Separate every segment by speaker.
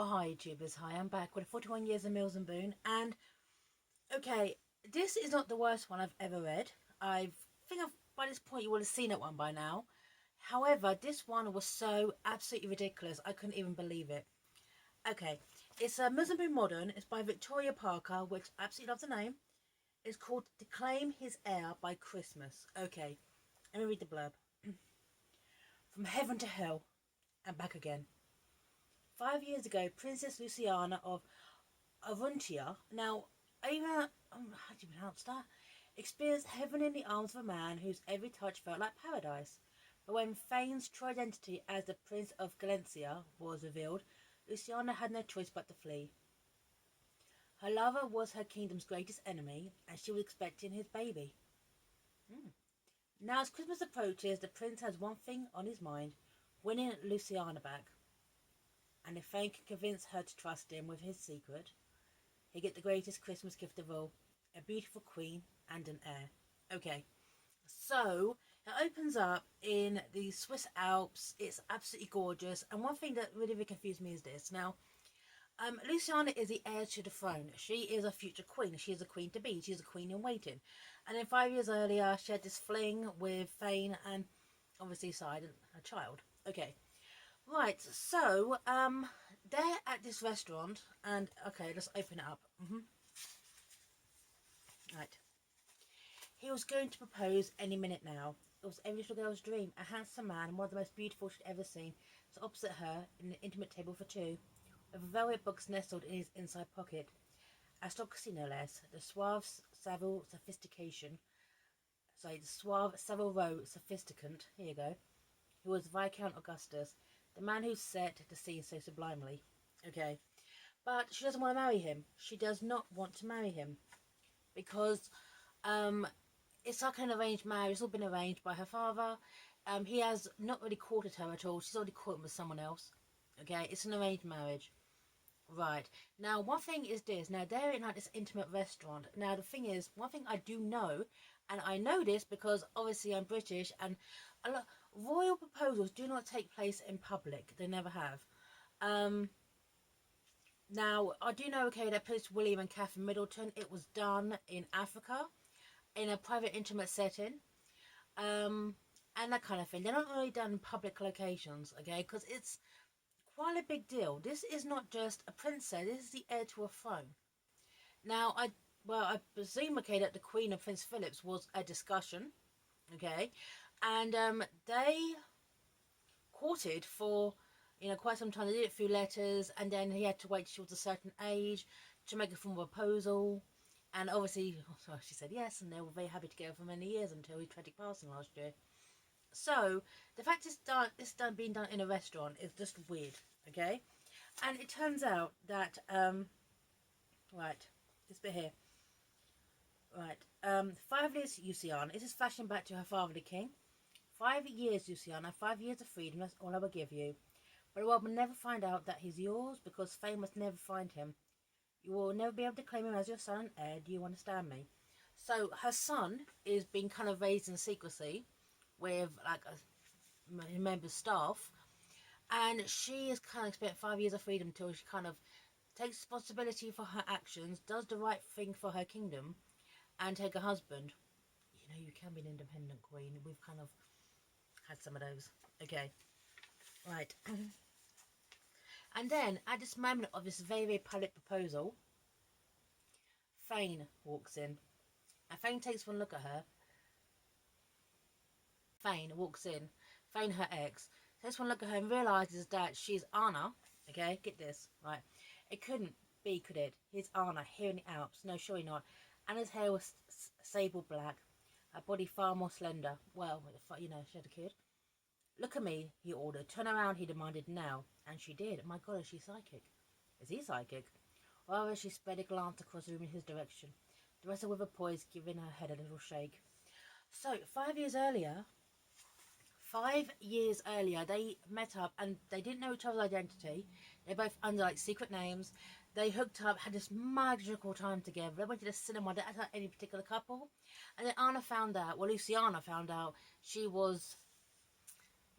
Speaker 1: Well, hi YouTubers, hi, I'm back with 41 Years of Mills and Boone, and okay, this is not the worst one I've ever read. By this point you would have seen that one by now. However, this one was so absolutely ridiculous, I couldn't even believe it. Okay, it's a Mills and Boone Modern, it's by Victoria Parker, which I absolutely love the name. It's called To Claim His Heir by Christmas. Okay, let me read the blurb. From heaven to hell, and back again. 5 years ago, Princess Luciana of Arunthia, now, how do you pronounce that? Experienced heaven in the arms of a man whose every touch felt like paradise. But when Thane's true identity as the Prince of Galancia was revealed, Luciana had no choice but to flee. Her lover was her kingdom's greatest enemy, and she was expecting his baby. Now, as Christmas approaches, the prince has one thing on his mind: winning Luciana back. And if Thane can convince her to trust him with his secret, he'll get the greatest Christmas gift of all: a beautiful queen and an heir. Okay, so it opens up in the Swiss Alps. It's absolutely gorgeous, and one thing that really confused me is this. Now, Luciana is the heir to the throne. She is a future queen. She is a queen to be. She's a queen in waiting. And then 5 years earlier, she had this fling with Thane and obviously side a child. Okay, right. So they're at this restaurant, and okay, let's open it up. Right. He was going to propose any minute now. It was every little girl's dream. A handsome man, one of the most beautiful she'd ever seen, was opposite her in an intimate table for two, with velvet books nestled in his inside pocket. Aristocracy no less. The suave Savile sophisticant, here you go, who was Viscount Augustus, the man who set the scene so sublimely. Okay. But she doesn't want to marry him. She does not want to marry him. Because it's like an arranged marriage. It's all been arranged by her father. He has not really courted her at all. She's already caught him with someone else. Okay, it's an arranged marriage. Right. Now, one thing is this. Now, they're in like this intimate restaurant. Now, the thing is, one thing I do know, and I know this because obviously I'm British, and a lot, royal proposals do not take place in public. They never have. Now, I do know, okay, that Prince William and Catherine Middleton, it was done in Africa, in a private, intimate setting, and that kind of thing. They're not really done in public locations, okay, because it's quite a big deal. This is not just a princess, this is the heir to a throne. Now, I presume, okay, that the Queen of Prince Philip's was a discussion, okay, and they courted for quite some time. They did it through letters, and then he had to wait till she was a certain age to make a formal proposal. And obviously, she said yes, and they were very happy together for many years until his tragic passing last year. So the fact it's being done in a restaurant is just weird, okay? And it turns out that right, this bit here, right, 5 years, Luciana. This is flashing back to her father, the king. 5 years, Luciana. 5 years of freedom. That's all I will give you. But the world will never find out that he's yours, because Thane must never find him. You will never be able to claim him as your son and heir. Do you understand me? So her son is being kind of raised in secrecy with like a member's staff, and she has kind of spent 5 years of freedom until she kind of takes responsibility for her actions, does the right thing for her kingdom, and take a husband. You can be an independent queen. We've kind of had some of those. Okay. Right. And then, at this moment of this very, very public proposal, Thane walks in. And Thane takes one look at her. Thane walks in. Thane, her ex, takes one look at her and realises that she's Anna. Okay, get this. Right. It couldn't be, could it? He's Anna, here in the Alps. No, surely not. And his hair was sable black. Her body far more slender. Well, she had a kid. Look at me, he ordered. Turn around, he demanded now. And she did. My God, is she psychic? Is he psychic? Rather, she spread a glance across the room in his direction. The rest with a poise, giving her head a little shake. So, 5 years earlier, they met up and they didn't know each other's identity. They're both under like secret names. They hooked up, had this magical time together. They went to the cinema. They didn't have any particular couple. And then Luciana found out she was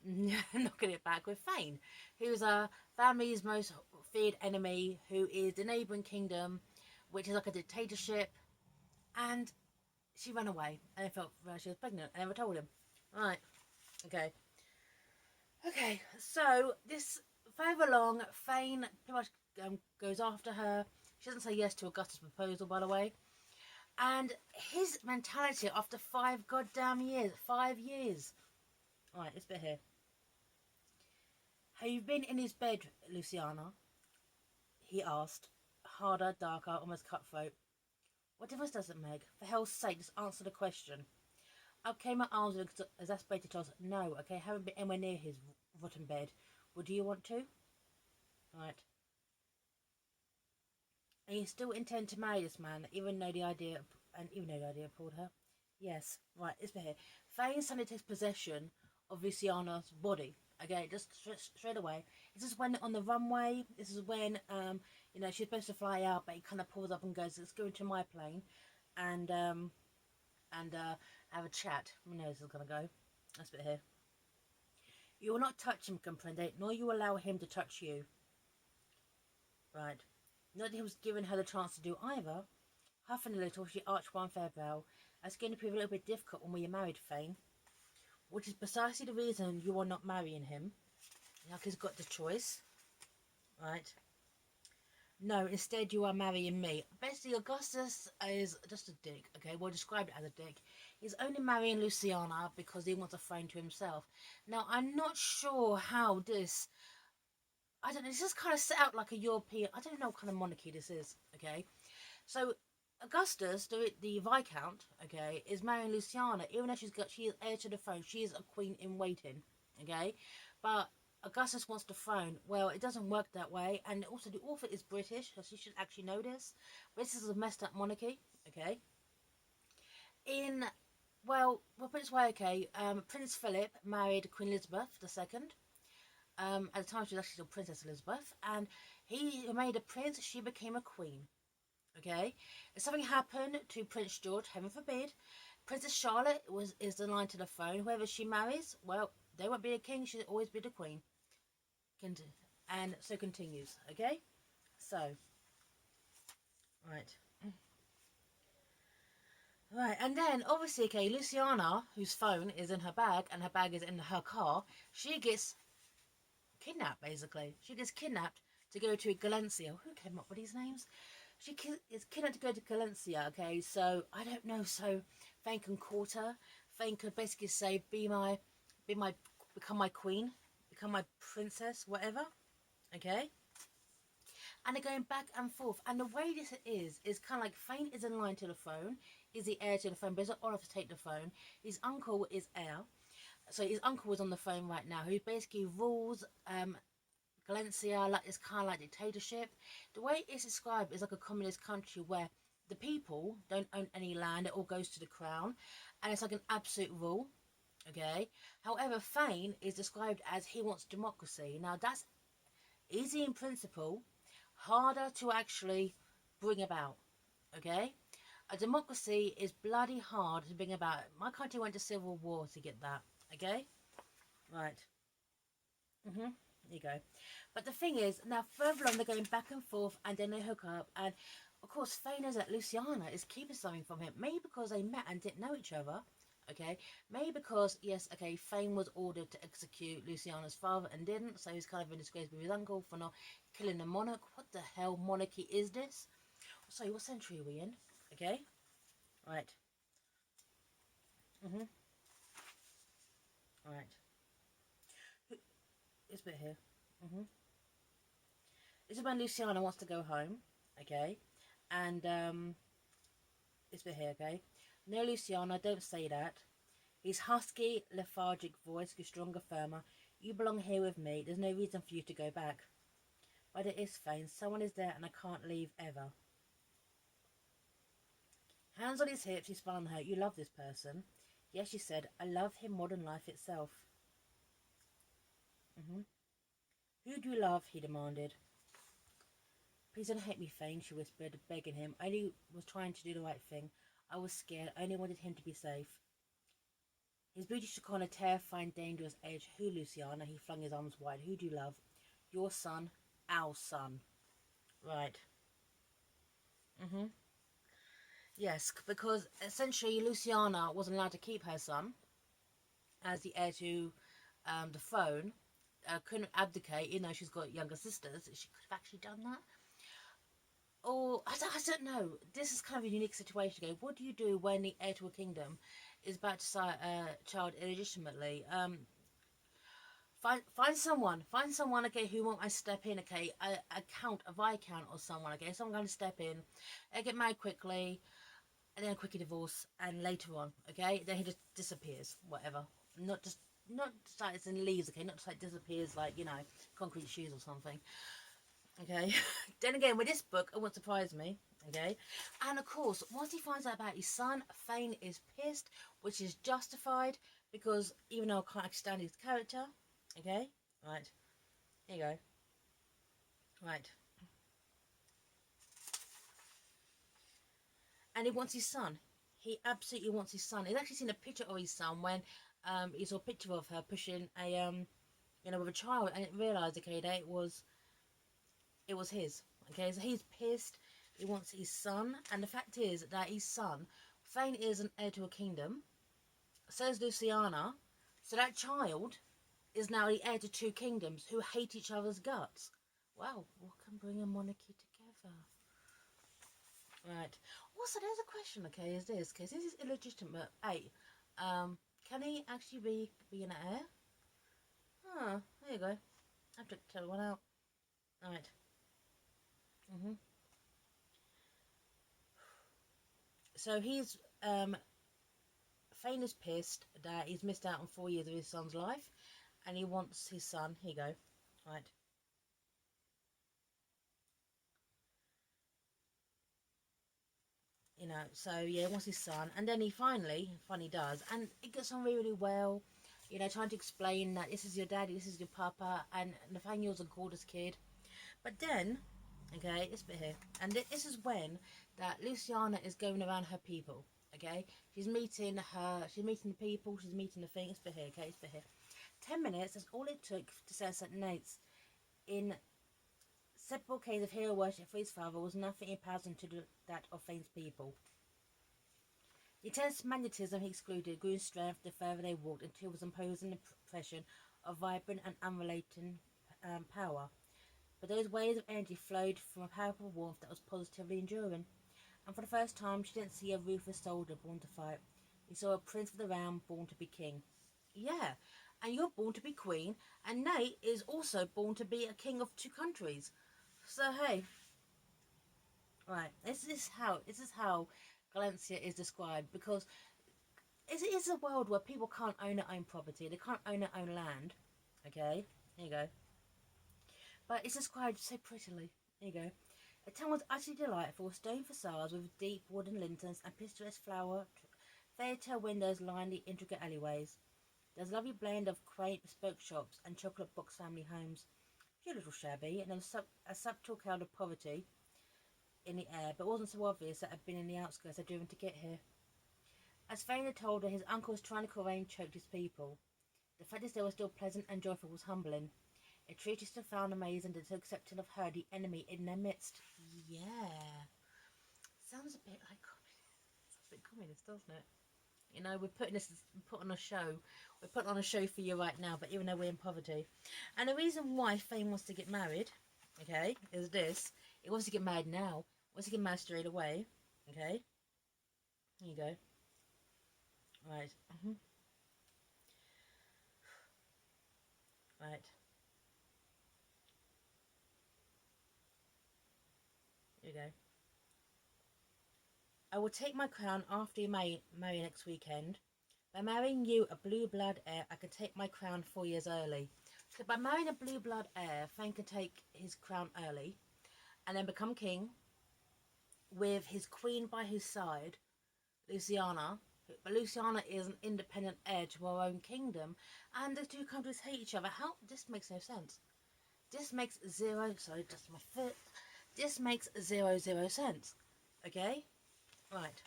Speaker 1: knocking it back with Thane, who's a family's most feared enemy, who is the neighbouring kingdom, which is like a dictatorship, and she ran away and felt she was pregnant. I never told him. Right. Okay. Okay. So this further along, Thane pretty much goes after her. She doesn't say yes to Augustus' proposal, by the way. And his mentality after 5 goddamn years, 5 years. Right, this bit here. Have you been in his bed, Luciana? He asked, harder, darker, almost cutthroat. What difference does it make? For hell's sake, just answer the question. Up came my arms with an exasperated toss. No, okay, haven't been anywhere near his rotten bed. Would you want to? Right. And you still intend to marry this man, even though the idea pulled her? Yes. Right, it's here. Thane suddenly takes possession of Luciana's body. Okay, just straight away. This is when on the runway. This is when she's supposed to fly out, but he kind of pulls up and goes, "Let's go into my plane, and have a chat." Who knows who's gonna go? That's a bit here. You will not touch him, comprende, nor you allow him to touch you. Right. Not that he was giving her the chance to do either. Huffing a little, she arched one fair brow. It's going to prove a little bit difficult when we are married, Thane. Which is precisely the reason you are not marrying him. Like he's got the choice. Right. No, instead you are marrying me. Basically, Augustus is just a dick, okay? We'll describe it as a dick. He's only marrying Luciana because he wants a throne to himself. Now, I'm not sure how this... I don't know, this is kind of set out like a European... I don't know what kind of monarchy this is, okay? So, Augustus, the Viscount, okay, is marrying Luciana, even though she is heir to the throne. She is a queen in waiting, okay? But Augustus wants the throne. Well, it doesn't work that way, and also the author is British, so she should actually know this. But this is a messed up monarchy, okay? We'll put it this way, okay, Prince Philip married Queen Elizabeth II. At the time she was actually still Princess Elizabeth, and he made a prince, she became a queen. Okay, if something happened to Prince George, heaven forbid, Princess Charlotte is the line to the throne. Whoever she marries, well, they won't be a king, she'll always be the queen. And so continues, okay? So, right. Right, and then, obviously, okay, Luciana, whose phone is in her bag, and her bag is in her car, she gets kidnapped, basically. She gets kidnapped to go to Galancia. Who came up with these names? She is kidnapped to go to Galancia, okay? So, I don't know, so Thane can court her. Thane could basically say, become my queen, become my princess, whatever, okay? And they're going back and forth. And the way this is kind of like Thane is in line to the throne, is the heir to the throne, but he's not old enough to take the throne. His uncle is heir. So his uncle is on the throne right now, who basically rules Galancia, like it's kind of like dictatorship. The way it's described is like a communist country where the people don't own any land, it all goes to the crown, and it's like an absolute rule, okay? However, Thane is described as he wants democracy. Now that's easy in principle, harder to actually bring about, okay? A democracy is bloody hard to bring about. My country went to civil war to get that, okay? Right. There you go. But the thing is, now further on, they're going back and forth, and then they hook up, and of course, Thane knows that Luciana is keeping something from him. Maybe because they met and didn't know each other, okay? Maybe because, yes, okay, Thane was ordered to execute Luciana's father and didn't, so he's kind of in disgrace with his uncle for not killing the monarch. What the hell monarchy is this? Sorry, what century are we in? Okay? Right. Right. This bit here. This is when Luciana wants to go home, okay? And, this bit here, okay? No, Luciana, don't say that. His husky, lethargic voice grew stronger, firmer. You belong here with me. There's no reason for you to go back. But it is, Thane. Someone is there and I can't leave ever. Hands on his hips, he spun on her. You love this person. Yes, she said. I love him more than life itself. Who do you love? He demanded. Please don't hate me, Thane, she whispered, begging him. I only was trying to do the right thing. I was scared. I only wanted him to be safe. His booty shook on a terrifying, dangerous edge. Who, Luciana? He flung his arms wide. Who do you love? Your son, our son. Right. Yes, because essentially Luciana wasn't allowed to keep her son as the heir to the throne. Couldn't abdicate, even though she's got younger sisters. She could have actually done that. Or, I don't know. This is kind of a unique situation. Okay, what do you do when the heir to a kingdom is about to start a child illegitimately? Find someone, okay, who won't I step in, okay, a count, a viscount or someone, okay, someone going to step in, get married quickly, and then quickly divorce, and later on, okay, then he just disappears, whatever, not just like it's in leaves, okay, not just like disappears like, you know, concrete shoes or something, okay. Then again, with this book, it won't surprise me, okay, and of course, once he finds out about his son, Thane is pissed, which is justified, because even though I can't stand his character, okay, right, here you go, right, and he wants his son. He absolutely wants his son. He's actually seen a picture of his son when he saw a picture of her pushing a you know, with a child, and it realised, okay, that it was his. Okay, so he's pissed. He wants his son, and the fact is that his son, Thane, is an heir to a kingdom. So is Luciana. So that child is now the heir to two kingdoms who hate each other's guts. Wow, what can bring a monarchy together? Right. Also, there's a question. Okay, is this? Okay, this is illegitimate. Hey, can he actually be an heir? Huh. There you go. I have to tell one out. Right. So he's Thane is pissed that he's missed out on 4 years of his son's life, and he wants his son. Here you go. Right. You know. So yeah, he wants his son, and then he finally does, and it gets on really, really well. You know, trying to explain that this is your daddy, this is your papa, and Nathaniel's a gorgeous kid. But then, okay, this bit here, and this is when that Luciana is going around her people. Okay, she's meeting the people, she's meeting the thing. It's bit here, okay, it's bit here. 10 minutes. That's all it took to say certain notes. In several cases of hero worship for his father was nothing imposing to that of Thane's people. The intense magnetism he excluded grew in strength the further they walked until it was imposing the impression of vibrant and unrelated power. But those waves of energy flowed from a powerful warmth that was positively enduring. And for the first time, she didn't see a ruthless soldier born to fight. She saw a prince of the realm born to be king. Yeah, and you're born to be queen, and Nate is also born to be a king of two countries. So hey, right, this is how Galancia is described, because it is a world where people can't own their own property, they can't own their own land. Okay, here you go. But it's described so prettily. There you go. The town was utterly delightful, stone facades with deep wooden lintels and picturesque fairy tale windows line the intricate alleyways. There's a lovely blend of quaint bespoke shops and chocolate box family homes. A few little shabby, and there was a subtle cloud of poverty in the air, but it wasn't so obvious that had been in the outskirts had driven to get here. As Thane had told her, his uncle's tyrannical reign choked his people. The fact is they were still pleasant and joyful was humbling. A treaty still found amazing and so accepting of her, the enemy in their midst. Yeah. Sounds a bit like communist. Sounds a bit communist, doesn't it? You know, we're putting on a show. We're putting on a show for you right now, but even though we're in poverty. And the reason why Thane wants to get married, okay, is this. He wants to get married now. He wants to get married straight away. Okay? Here you go. Right. Right. Here you go. I will take my crown after you marry next weekend. By marrying you, a blue blood heir, I can take my crown 4 years early. So by marrying a blue blood heir, Thane can take his crown early and then become king with his queen by his side, Luciana. But Luciana is an independent heir to her own kingdom, and the two countries hate each other. How? This makes no sense. This makes zero. Sorry, just my foot. This makes zero sense. Okay, right,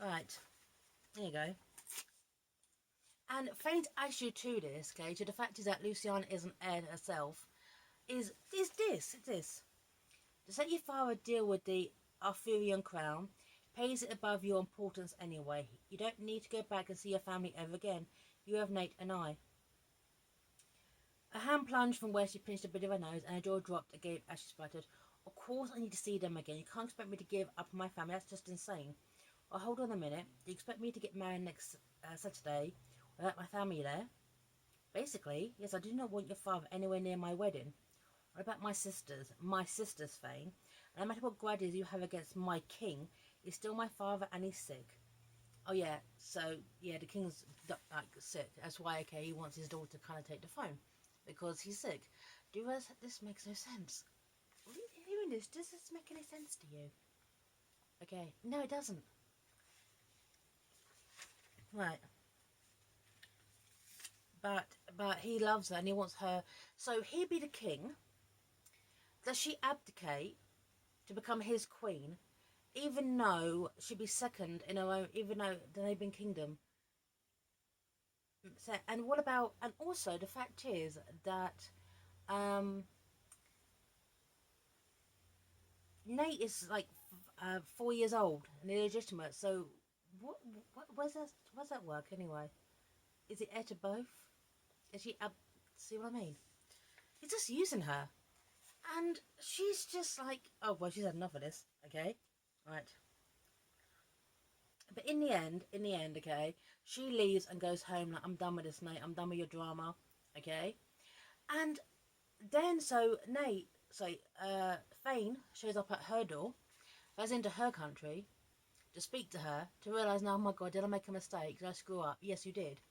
Speaker 1: right. There you go. And Fane's attitude to this, okay, to the fact is that Luciana isn't heir herself, is this. Just let your father deal with the Arthurian crown, pays it above your importance anyway. You don't need to go back and see your family ever again. You have Nate and I. A hand plunged from where she pinched a bit of her nose, and her jaw dropped again as she sputtered. Of course I need to see them again. You can't expect me to give up my family. That's just insane. Well, hold on a minute. Do you expect me to get married next Saturday without my family there? Basically, yes, I do not want your father anywhere near my wedding. What about my sisters? My sisters, Thane. No matter what grudges you have against my king, he's still my father and he's sick. Oh yeah, so yeah, the king's like sick. That's why he wants his daughter to kind of take the throne because he's sick. Do you realize that this makes no sense? Hearing this, does this make any sense to you? Okay, no, it doesn't. Right, but he loves her and he wants her. So he be the king. Does she abdicate to become his queen, even though she'd be second in her own, even though the neighbouring kingdom? So, and what about, and also the fact is that um, Nate is like 4 years old and illegitimate. So what where's that work anyway? Is it heir to both? Is she see what I mean? He's just using her, and she's just like, oh well, she's had enough of this. Okay, right. But in the end, okay, she leaves and goes home like, I'm done with this, Nate. I'm done with your drama, okay. And then Thane shows up at her door, goes into her country to speak to her, to realise, now, oh my god, did I make a mistake? Did I screw up? Yes, you did,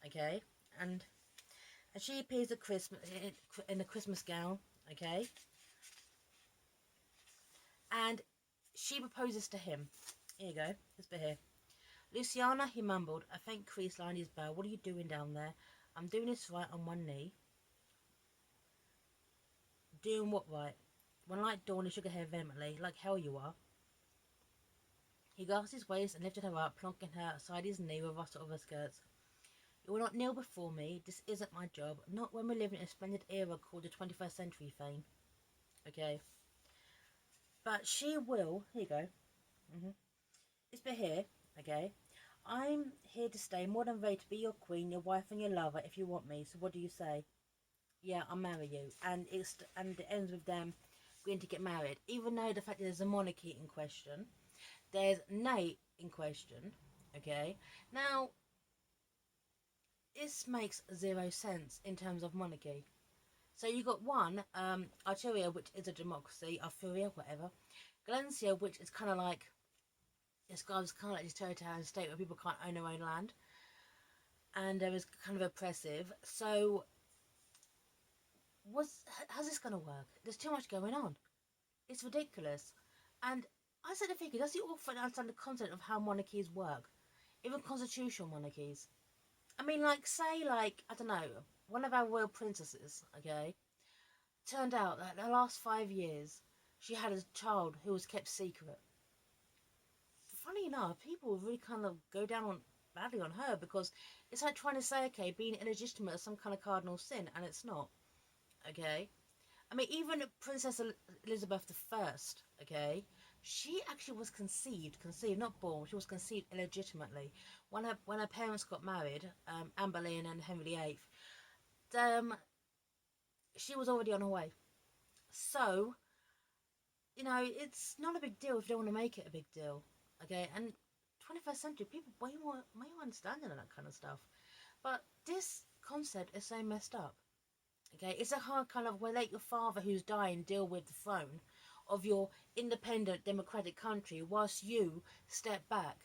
Speaker 1: okay. And she appears at Christmas in a Christmas gown, okay, and she proposes to him. Here you go, this bit here. Luciana, he mumbled, a faint crease lined his brow. What are you doing down there? I'm doing this right on one knee. Doing what right? One light dawn, he shook her head vehemently. Like hell you are. He grasped his waist and lifted her up, plonking her aside his knee with a rustle of her skirts. You will not kneel before me. This isn't my job. Not when we're living in a splendid era called the 21st century, Thane. Okay. But she will. Here you go. This bit here. Okay. I'm here to stay, more than ready to be your queen, your wife and your lover if you want me. So what do you say? Yeah, I'll marry you. And it ends with them going to get married. Even though the fact that there's a monarchy in question. There's Nate in question. Okay. Now, this makes zero sense in terms of monarchy. So you got one, Arturia, which is a democracy, Arthuria, whatever. Galancia, which is kind of like, describes kind of like this totalitarian state where people can't own their own land. And there is kind of oppressive. So, how's this going to work? There's too much going on. It's ridiculous. And I said to figure, does he all understand the concept of how monarchies work? Even constitutional monarchies. I mean, like, say, like, I don't know, one of our royal princesses, okay, turned out that in the last 5 years, she had a child who was kept secret. Funny enough, people really kind of go down on badly on her because it's like trying to say, okay, being illegitimate is some kind of cardinal sin, and it's not, okay? I mean, even Princess Elizabeth I, okay, she actually was conceived, not born. She was conceived illegitimately when her parents got married, Anne Boleyn and Henry VIII. She was already on her way. So, it's not a big deal if you don't want to make it a big deal, okay? And 21st century people way more understanding of that kind of stuff. But this concept is so messed up. Okay, it's a hard kind of, well, let your father who's dying deal with the throne of your independent democratic country whilst you step back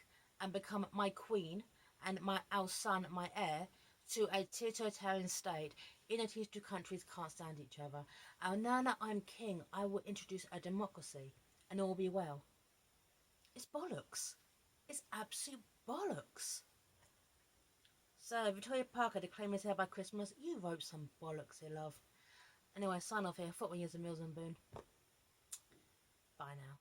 Speaker 1: and become my queen and our son, my heir, to a totalitarian state in which these two countries can't stand each other. And now that I'm king, I will introduce a democracy and all will be well. It's bollocks. It's absolute bollocks. So, Victoria Parker declaiming his hair by Christmas. You wrote some bollocks here, love. Anyway, sign off here. Football years of Mills and Boone. Bye now.